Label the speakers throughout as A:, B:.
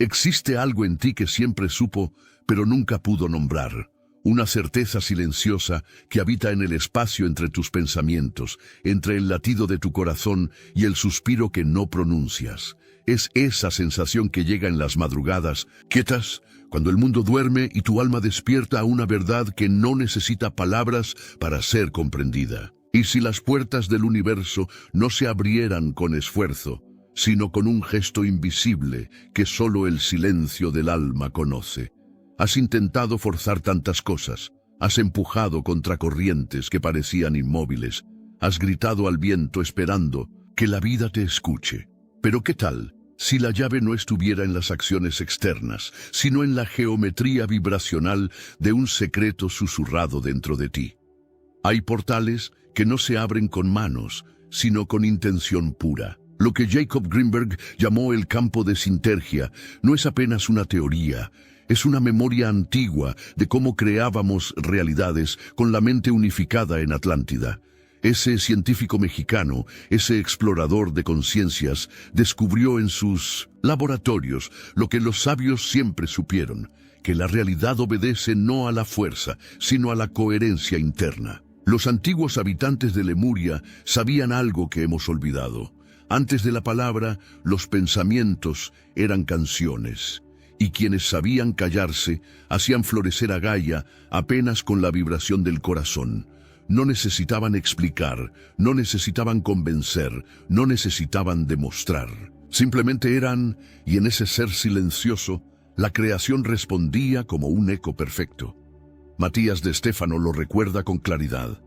A: Existe algo en ti que siempre supo, pero nunca pudo nombrar. Una certeza silenciosa que habita en el espacio entre tus pensamientos, entre el latido de tu corazón y el suspiro que no pronuncias. Es esa sensación que llega en las madrugadas, quietas, cuando el mundo duerme y tu alma despierta a una verdad que no necesita palabras para ser comprendida. Y si las puertas del universo no se abrieran con esfuerzo, sino con un gesto invisible que solo el silencio del alma conoce. Has intentado forzar tantas cosas, has empujado contra corrientes que parecían inmóviles, has gritado al viento esperando que la vida te escuche. Pero ¿qué tal si la llave no estuviera en las acciones externas, sino en la geometría vibracional de un secreto susurrado dentro de ti? Hay portales que no se abren con manos, sino con intención pura. Lo que Jacob Greenberg llamó el campo de sinergia no es apenas una teoría, es una memoria antigua de cómo creábamos realidades con la mente unificada en Atlántida. Ese científico mexicano, ese explorador de conciencias, descubrió en sus laboratorios lo que los sabios siempre supieron, que la realidad obedece no a la fuerza, sino a la coherencia interna. Los antiguos habitantes de Lemuria sabían algo que hemos olvidado. Antes de la palabra, los pensamientos eran canciones, y quienes sabían callarse hacían florecer a Gaia apenas con la vibración del corazón. No necesitaban explicar, no necesitaban convencer, no necesitaban demostrar. Simplemente eran, y en ese ser silencioso, la creación respondía como un eco perfecto. Matías de Stéfano lo recuerda con claridad.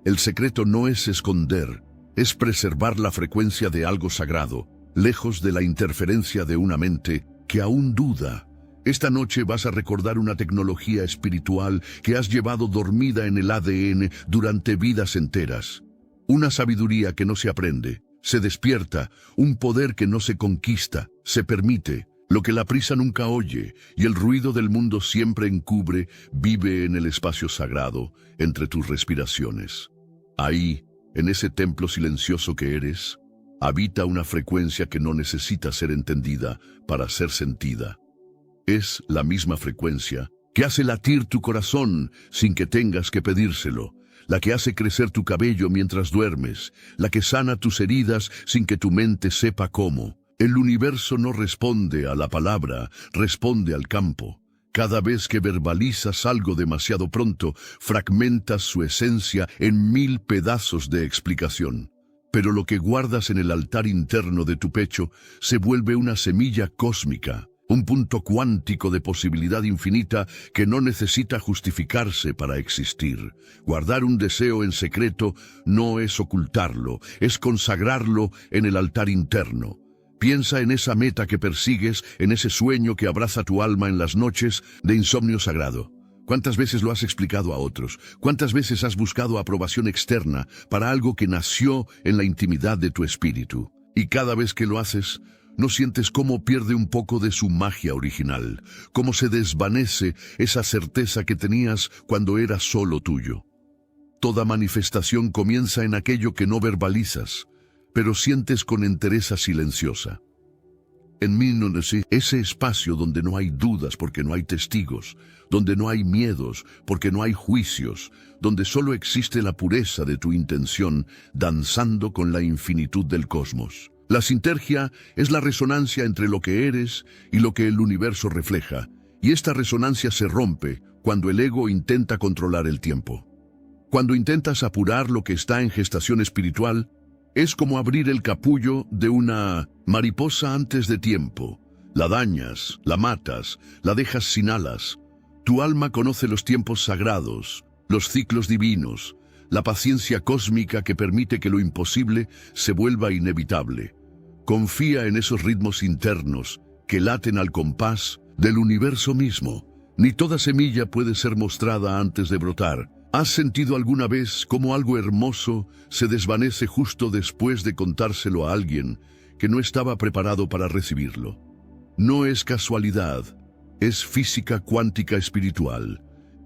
A: El secreto no es esconder, es preservar la frecuencia de algo sagrado, lejos de la interferencia de una mente que aún duda. Esta noche vas a recordar una tecnología espiritual que has llevado dormida en el ADN durante vidas enteras. Una sabiduría que no se aprende, se despierta, un poder que no se conquista, se permite. Lo que la prisa nunca oye y el ruido del mundo siempre encubre, vive en el espacio sagrado, entre tus respiraciones. Ahí, en ese templo silencioso que eres, habita una frecuencia que no necesita ser entendida para ser sentida. Es la misma frecuencia que hace latir tu corazón sin que tengas que pedírselo, la que hace crecer tu cabello mientras duermes, la que sana tus heridas sin que tu mente sepa cómo. El universo no responde a la palabra, responde al campo. Cada vez que verbalizas algo demasiado pronto, fragmentas su esencia en 1000 pedazos de explicación. Pero lo que guardas en el altar interno de tu pecho se vuelve una semilla cósmica, un punto cuántico de posibilidad infinita que no necesita justificarse para existir. Guardar un deseo en secreto no es ocultarlo, es consagrarlo en el altar interno. Piensa en esa meta que persigues, en ese sueño que abraza tu alma en las noches de insomnio sagrado. ¿Cuántas veces lo has explicado a otros? ¿Cuántas veces has buscado aprobación externa para algo que nació en la intimidad de tu espíritu? Y cada vez que lo haces, ¿no sientes cómo pierde un poco de su magia original? ¿Cómo se desvanece esa certeza que tenías cuando era solo tuyo? Toda manifestación comienza en aquello que no verbalizas, pero sientes con entereza silenciosa. En mí no sé, ese espacio donde no hay dudas porque no hay testigos, donde no hay miedos porque no hay juicios, donde solo existe la pureza de tu intención danzando con la infinitud del cosmos. La sinergia es la resonancia entre lo que eres y lo que el universo refleja, y esta resonancia se rompe cuando el ego intenta controlar el tiempo. Cuando intentas apurar lo que está en gestación espiritual, es como abrir el capullo de una mariposa antes de tiempo. La dañas, la matas, la dejas sin alas. Tu alma conoce los tiempos sagrados, los ciclos divinos, la paciencia cósmica que permite que lo imposible se vuelva inevitable. Confía en esos ritmos internos que laten al compás del universo mismo. Ni toda semilla puede ser mostrada antes de brotar. ¿Has sentido alguna vez cómo algo hermoso se desvanece justo después de contárselo a alguien que no estaba preparado para recibirlo? No es casualidad, es física cuántica espiritual.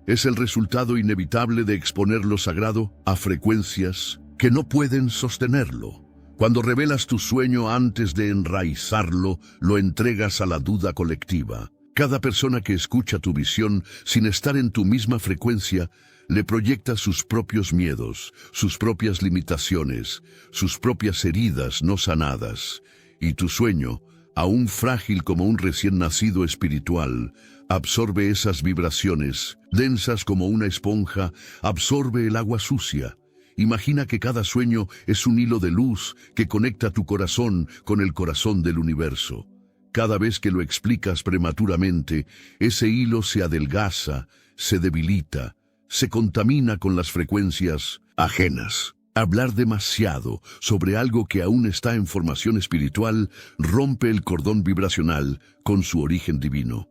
A: Es el resultado inevitable de exponer lo sagrado a frecuencias que no pueden sostenerlo. Cuando revelas tu sueño antes de enraizarlo, lo entregas a la duda colectiva. Cada persona que escucha tu visión sin estar en tu misma frecuencia, le proyecta sus propios miedos, sus propias limitaciones, sus propias heridas no sanadas. Y tu sueño, aún frágil como un recién nacido espiritual, absorbe esas vibraciones, densas como una esponja, absorbe el agua sucia. Imagina que cada sueño es un hilo de luz que conecta tu corazón con el corazón del universo. Cada vez que lo explicas prematuramente, ese hilo se adelgaza, se debilita, se contamina con las frecuencias ajenas. Hablar demasiado sobre algo que aún está en formación espiritual rompe el cordón vibracional con su origen divino.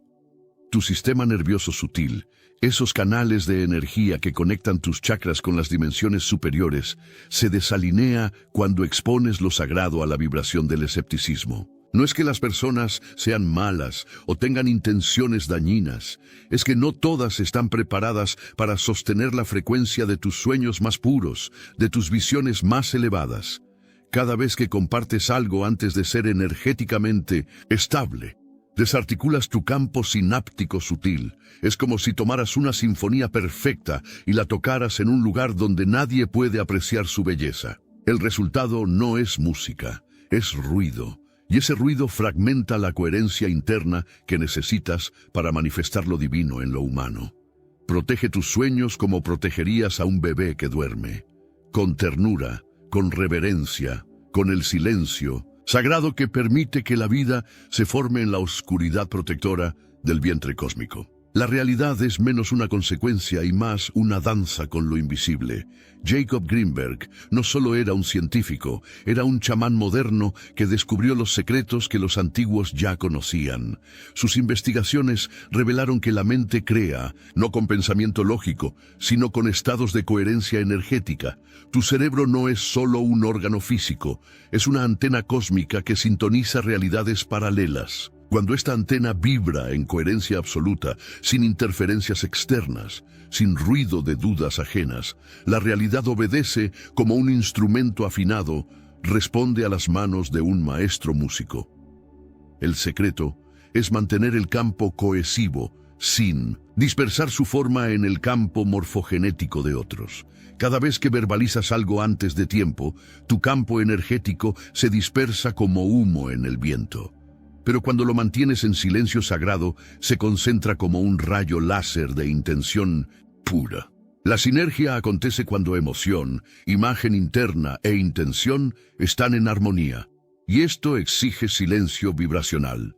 A: Tu sistema nervioso sutil, esos canales de energía que conectan tus chakras con las dimensiones superiores, se desalinea cuando expones lo sagrado a la vibración del escepticismo. No es que las personas sean malas o tengan intenciones dañinas, es que no todas están preparadas para sostener la frecuencia de tus sueños más puros, de tus visiones más elevadas. Cada vez que compartes algo antes de ser energéticamente estable, desarticulas tu campo sináptico sutil. Es como si tomaras una sinfonía perfecta y la tocaras en un lugar donde nadie puede apreciar su belleza. El resultado no es música, es ruido. Y ese ruido fragmenta la coherencia interna que necesitas para manifestar lo divino en lo humano. Protege tus sueños como protegerías a un bebé que duerme. Con ternura, con reverencia, con el silencio sagrado que permite que la vida se forme en la oscuridad protectora del vientre cósmico. La realidad es menos una consecuencia y más una danza con lo invisible. Jacob Greenberg no solo era un científico, era un chamán moderno que descubrió los secretos que los antiguos ya conocían. Sus investigaciones revelaron que la mente crea, no con pensamiento lógico, sino con estados de coherencia energética. Tu cerebro no es solo un órgano físico, es una antena cósmica que sintoniza realidades paralelas. Cuando esta antena vibra en coherencia absoluta, sin interferencias externas, sin ruido de dudas ajenas, la realidad obedece como un instrumento afinado, responde a las manos de un maestro músico. El secreto es mantener el campo cohesivo, sin dispersar su forma en el campo morfogenético de otros. Cada vez que verbalizas algo antes de tiempo, tu campo energético se dispersa como humo en el viento. Pero cuando lo mantienes en silencio sagrado, se concentra como un rayo láser de intención pura. La sinergia acontece cuando emoción, imagen interna e intención están en armonía. Y esto exige silencio vibracional.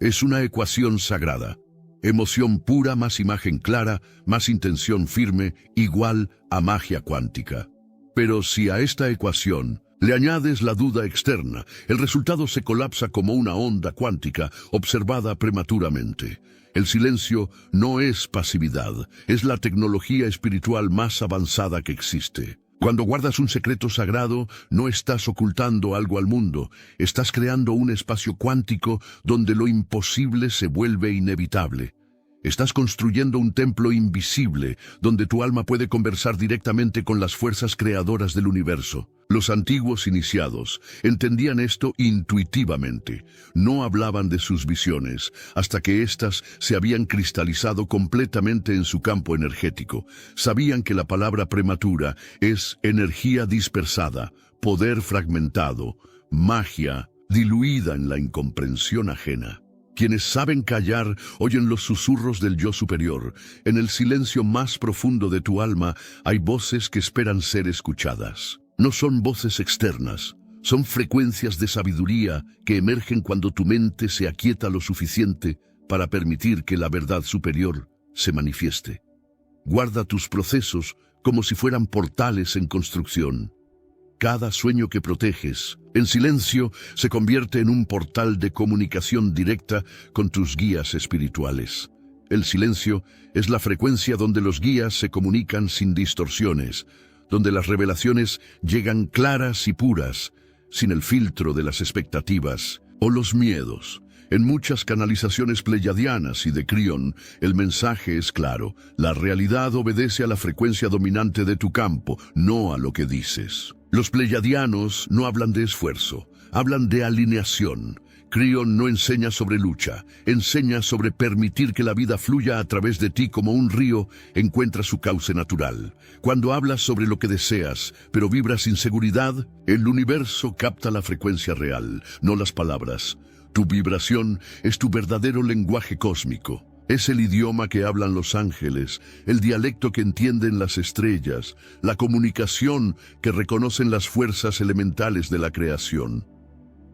A: Es una ecuación sagrada. Emoción pura más imagen clara, más intención firme, igual a magia cuántica. Pero si a esta ecuación le añades la duda externa, el resultado se colapsa como una onda cuántica observada prematuramente. El silencio no es pasividad, es la tecnología espiritual más avanzada que existe. Cuando guardas un secreto sagrado, no estás ocultando algo al mundo, estás creando un espacio cuántico donde lo imposible se vuelve inevitable. Estás construyendo un templo invisible, donde tu alma puede conversar directamente con las fuerzas creadoras del universo. Los antiguos iniciados entendían esto intuitivamente. No hablaban de sus visiones, hasta que éstas se habían cristalizado completamente en su campo energético. Sabían que la palabra prematura es energía dispersada, poder fragmentado, magia diluida en la incomprensión ajena. Quienes saben callar oyen los susurros del yo superior. En el silencio más profundo de tu alma hay voces que esperan ser escuchadas. No son voces externas, son frecuencias de sabiduría que emergen cuando tu mente se aquieta lo suficiente para permitir que la verdad superior se manifieste. Guarda tus procesos como si fueran portales en construcción. Cada sueño que proteges, en silencio, se convierte en un portal de comunicación directa con tus guías espirituales. El silencio es la frecuencia donde los guías se comunican sin distorsiones, donde las revelaciones llegan claras y puras, sin el filtro de las expectativas o los miedos. En muchas canalizaciones pleyadianas y de Crión, el mensaje es claro: la realidad obedece a la frecuencia dominante de tu campo, no a lo que dices. Los pleyadianos no hablan de esfuerzo, hablan de alineación. Crión no enseña sobre lucha, enseña sobre permitir que la vida fluya a través de ti como un río encuentra su cauce natural. Cuando hablas sobre lo que deseas, pero vibras sin seguridad, el universo capta la frecuencia real, no las palabras. Tu vibración es tu verdadero lenguaje cósmico. Es el idioma que hablan los ángeles, el dialecto que entienden las estrellas, la comunicación que reconocen las fuerzas elementales de la creación.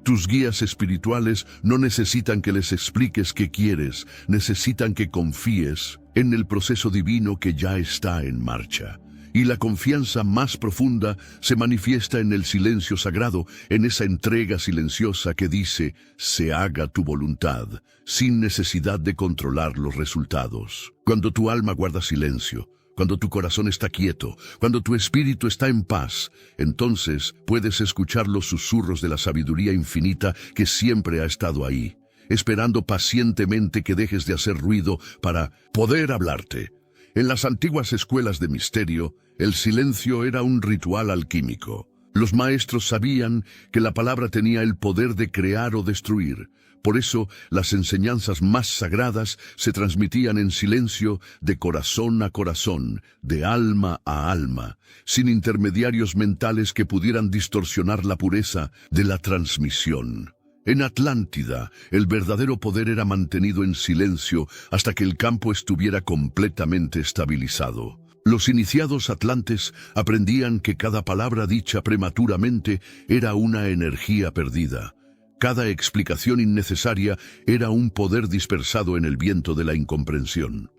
A: Tus guías espirituales no necesitan que les expliques qué quieres, necesitan que confíes en el proceso divino que ya está en marcha. Y la confianza más profunda se manifiesta en el silencio sagrado, en esa entrega silenciosa que dice, se haga tu voluntad, sin necesidad de controlar los resultados. Cuando tu alma guarda silencio, cuando tu corazón está quieto, cuando tu espíritu está en paz, entonces puedes escuchar los susurros de la sabiduría infinita que siempre ha estado ahí, esperando pacientemente que dejes de hacer ruido para poder hablarte. En las antiguas escuelas de misterio, el silencio era un ritual alquímico. Los maestros sabían que la palabra tenía el poder de crear o destruir. Por eso, las enseñanzas más sagradas se transmitían en silencio, de corazón a corazón, de alma a alma, sin intermediarios mentales que pudieran distorsionar la pureza de la transmisión. En Atlántida, el verdadero poder era mantenido en silencio hasta que el campo estuviera completamente estabilizado. Los iniciados atlantes aprendían que cada palabra dicha prematuramente era una energía perdida. Cada explicación innecesaria era un poder dispersado en el viento de la incomprensión.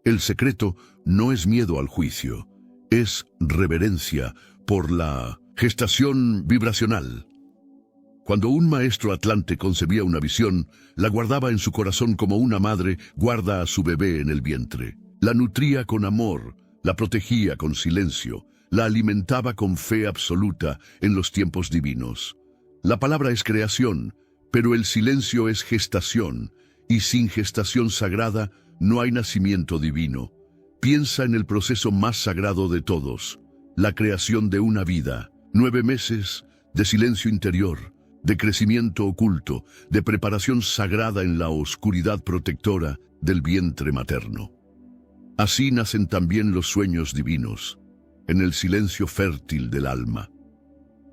A: El secreto no es miedo al juicio, es reverencia por la gestación vibracional. Cuando un maestro atlante concebía una visión, la guardaba en su corazón como una madre guarda a su bebé en el vientre. La nutría con amor, la protegía con silencio, la alimentaba con fe absoluta en los tiempos divinos. La palabra es creación, pero el silencio es gestación, y sin gestación sagrada no hay nacimiento divino. Piensa en el proceso más sagrado de todos, la creación de una vida, 9 meses de silencio interior, de crecimiento oculto, de preparación sagrada en la oscuridad protectora del vientre materno. Así nacen también los sueños divinos, en el silencio fértil del alma.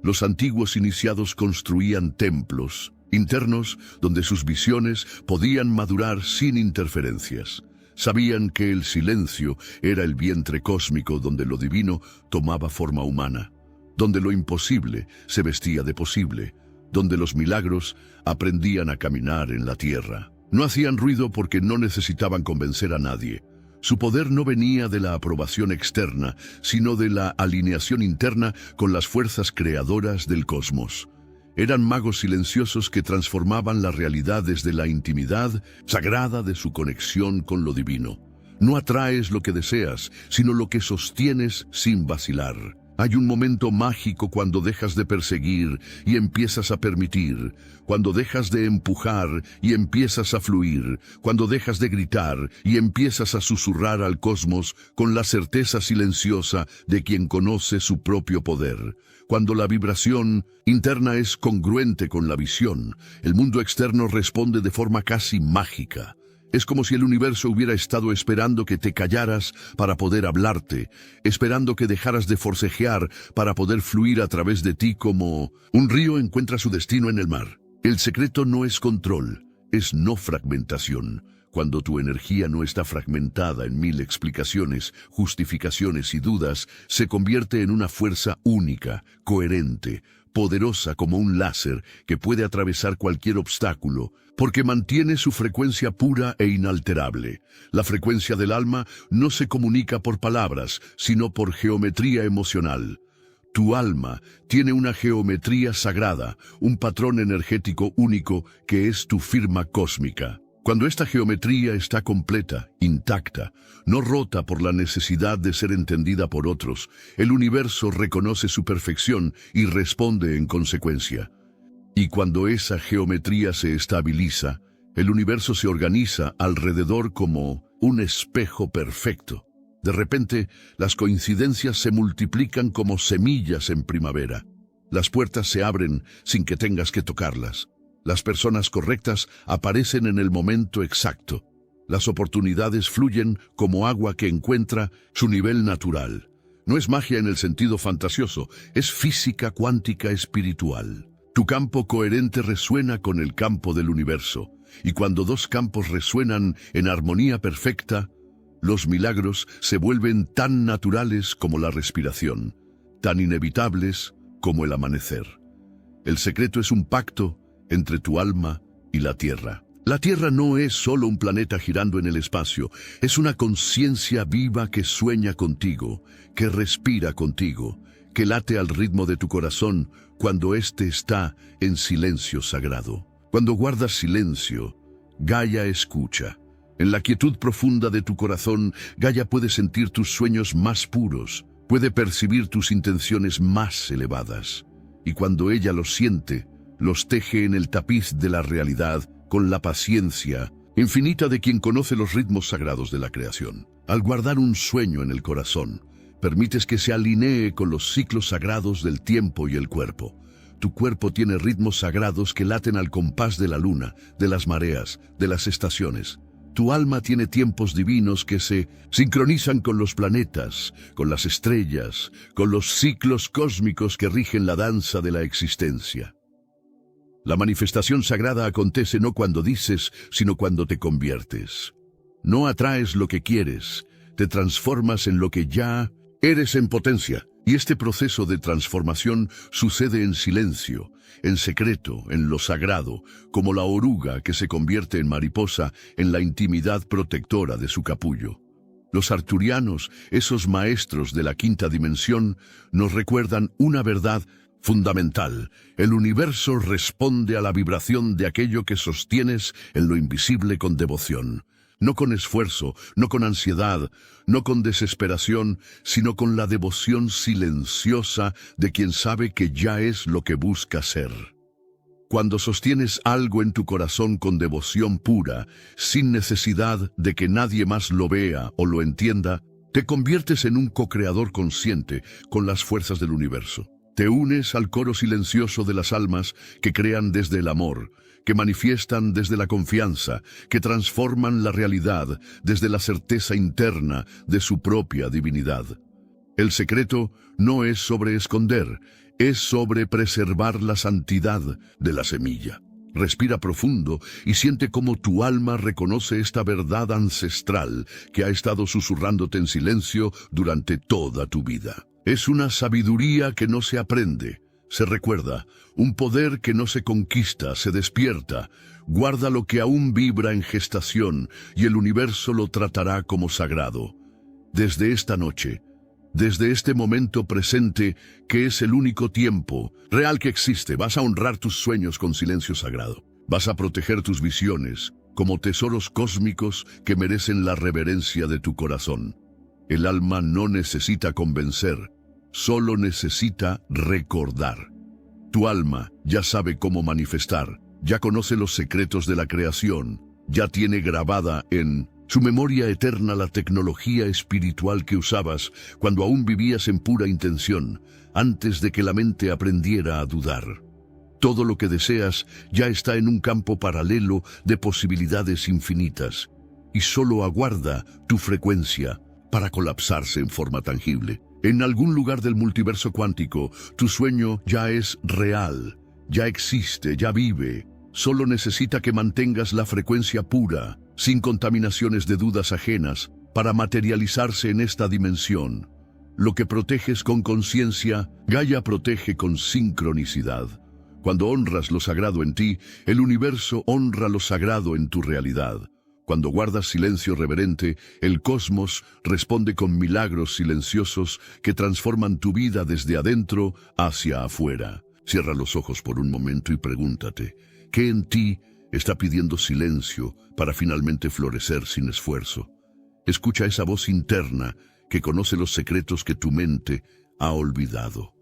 A: Los antiguos iniciados construían templos internos donde sus visiones podían madurar sin interferencias. Sabían que el silencio era el vientre cósmico donde lo divino tomaba forma humana, donde lo imposible se vestía de posible, donde los milagros aprendían a caminar en la tierra. No hacían ruido porque no necesitaban convencer a nadie. Su poder no venía de la aprobación externa, sino de la alineación interna con las fuerzas creadoras del cosmos. Eran magos silenciosos que transformaban la realidad desde la intimidad sagrada de su conexión con lo divino. No atraes lo que deseas, sino lo que sostienes sin vacilar. Hay un momento mágico cuando dejas de perseguir y empiezas a permitir, cuando dejas de empujar y empiezas a fluir, cuando dejas de gritar y empiezas a susurrar al cosmos con la certeza silenciosa de quien conoce su propio poder. Cuando la vibración interna es congruente con la visión, el mundo externo responde de forma casi mágica. Es como si el universo hubiera estado esperando que te callaras para poder hablarte, esperando que dejaras de forcejear para poder fluir a través de ti como un río encuentra su destino en el mar. El secreto no es control, es no fragmentación. Cuando tu energía no está fragmentada en 1000 explicaciones, justificaciones y dudas, se convierte en una fuerza única, coherente, poderosa como un láser que puede atravesar cualquier obstáculo, porque mantiene su frecuencia pura e inalterable. La frecuencia del alma no se comunica por palabras, sino por geometría emocional. Tu alma tiene una geometría sagrada, un patrón energético único que es tu firma cósmica. Cuando esta geometría está completa, intacta, no rota por la necesidad de ser entendida por otros, el universo reconoce su perfección y responde en consecuencia. Y cuando esa geometría se estabiliza, el universo se organiza alrededor como un espejo perfecto. De repente, las coincidencias se multiplican como semillas en primavera. Las puertas se abren sin que tengas que tocarlas. Las personas correctas aparecen en el momento exacto. Las oportunidades fluyen como agua que encuentra su nivel natural. No es magia en el sentido fantasioso, es física cuántica espiritual. Tu campo coherente resuena con el campo del universo, y cuando dos campos resuenan en armonía perfecta, los milagros se vuelven tan naturales como la respiración, tan inevitables como el amanecer. El secreto es un pacto entre tu alma y la Tierra. La Tierra no es solo un planeta girando en el espacio, es una conciencia viva que sueña contigo, que respira contigo, que late al ritmo de tu corazón cuando éste está en silencio sagrado. Cuando guardas silencio, Gaia escucha. En la quietud profunda de tu corazón, Gaia puede sentir tus sueños más puros, puede percibir tus intenciones más elevadas. Y cuando ella los siente, los teje en el tapiz de la realidad con la paciencia infinita de quien conoce los ritmos sagrados de la creación. Al guardar un sueño en el corazón, permites que se alinee con los ciclos sagrados del tiempo y el cuerpo. Tu cuerpo tiene ritmos sagrados que laten al compás de la luna, de las mareas, de las estaciones. Tu alma tiene tiempos divinos que se sincronizan con los planetas, con las estrellas, con los ciclos cósmicos que rigen la danza de la existencia. La manifestación sagrada acontece no cuando dices, sino cuando te conviertes. No atraes lo que quieres, te transformas en lo que ya eres en potencia. Y este proceso de transformación sucede en silencio, en secreto, en lo sagrado, como la oruga que se convierte en mariposa en la intimidad protectora de su capullo. Los arturianos, esos maestros de la quinta dimensión, nos recuerdan una verdad fundamental. El universo responde a la vibración de aquello que sostienes en lo invisible con devoción. No con esfuerzo, no con ansiedad, no con desesperación, sino con la devoción silenciosa de quien sabe que ya es lo que busca ser. Cuando sostienes algo en tu corazón con devoción pura, sin necesidad de que nadie más lo vea o lo entienda, te conviertes en un co-creador consciente con las fuerzas del universo. Te unes al coro silencioso de las almas que crean desde el amor, que manifiestan desde la confianza, que transforman la realidad desde la certeza interna de su propia divinidad. El secreto no es sobre esconder, es sobre preservar la santidad de la semilla. Respira profundo y siente cómo tu alma reconoce esta verdad ancestral que ha estado susurrándote en silencio durante toda tu vida. Es una sabiduría que no se aprende, se recuerda, un poder que no se conquista, se despierta, guarda lo que aún vibra en gestación y el universo lo tratará como sagrado. Desde esta noche, desde este momento presente, que es el único tiempo real que existe, vas a honrar tus sueños con silencio sagrado. Vas a proteger tus visiones como tesoros cósmicos que merecen la reverencia de tu corazón. El alma no necesita convencer, solo necesita recordar. Tu alma ya sabe cómo manifestar, ya conoce los secretos de la creación, ya tiene grabada en su memoria eterna la tecnología espiritual que usabas cuando aún vivías en pura intención, antes de que la mente aprendiera a dudar. Todo lo que deseas ya está en un campo paralelo de posibilidades infinitas, y solo aguarda tu frecuencia para colapsarse en forma tangible. En algún lugar del multiverso cuántico, tu sueño ya es real, ya existe, ya vive. Solo necesita que mantengas la frecuencia pura, sin contaminaciones de dudas ajenas, para materializarse en esta dimensión. Lo que proteges con conciencia, Gaia protege con sincronicidad. Cuando honras lo sagrado en ti, el universo honra lo sagrado en tu realidad. Cuando guardas silencio reverente, el cosmos responde con milagros silenciosos que transforman tu vida desde adentro hacia afuera. Cierra los ojos por un momento y pregúntate, ¿qué en ti está pidiendo silencio para finalmente florecer sin esfuerzo? Escucha esa voz interna que conoce los secretos que tu mente ha olvidado.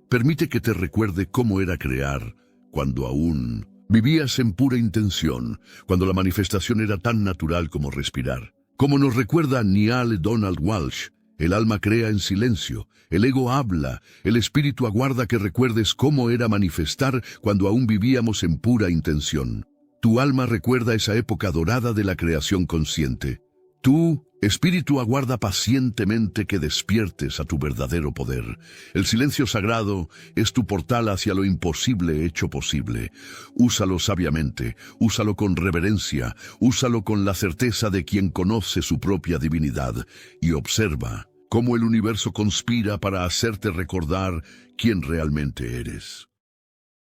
A: Permite que te recuerde cómo era crear cuando aún vivías en pura intención, cuando la manifestación era tan natural como respirar. Como nos recuerda Neale Donald Walsch, El alma crea en silencio, el ego habla, el espíritu aguarda que recuerdes cómo era manifestar cuando aún vivíamos en pura intención. Tu alma recuerda esa época dorada de la creación consciente. Tú, espíritu, aguarda pacientemente que despiertes a tu verdadero poder. El silencio sagrado es tu portal hacia lo imposible hecho posible. Úsalo sabiamente, úsalo con reverencia, úsalo con la certeza de quien conoce su propia divinidad y observa cómo el universo conspira para hacerte recordar quién realmente eres.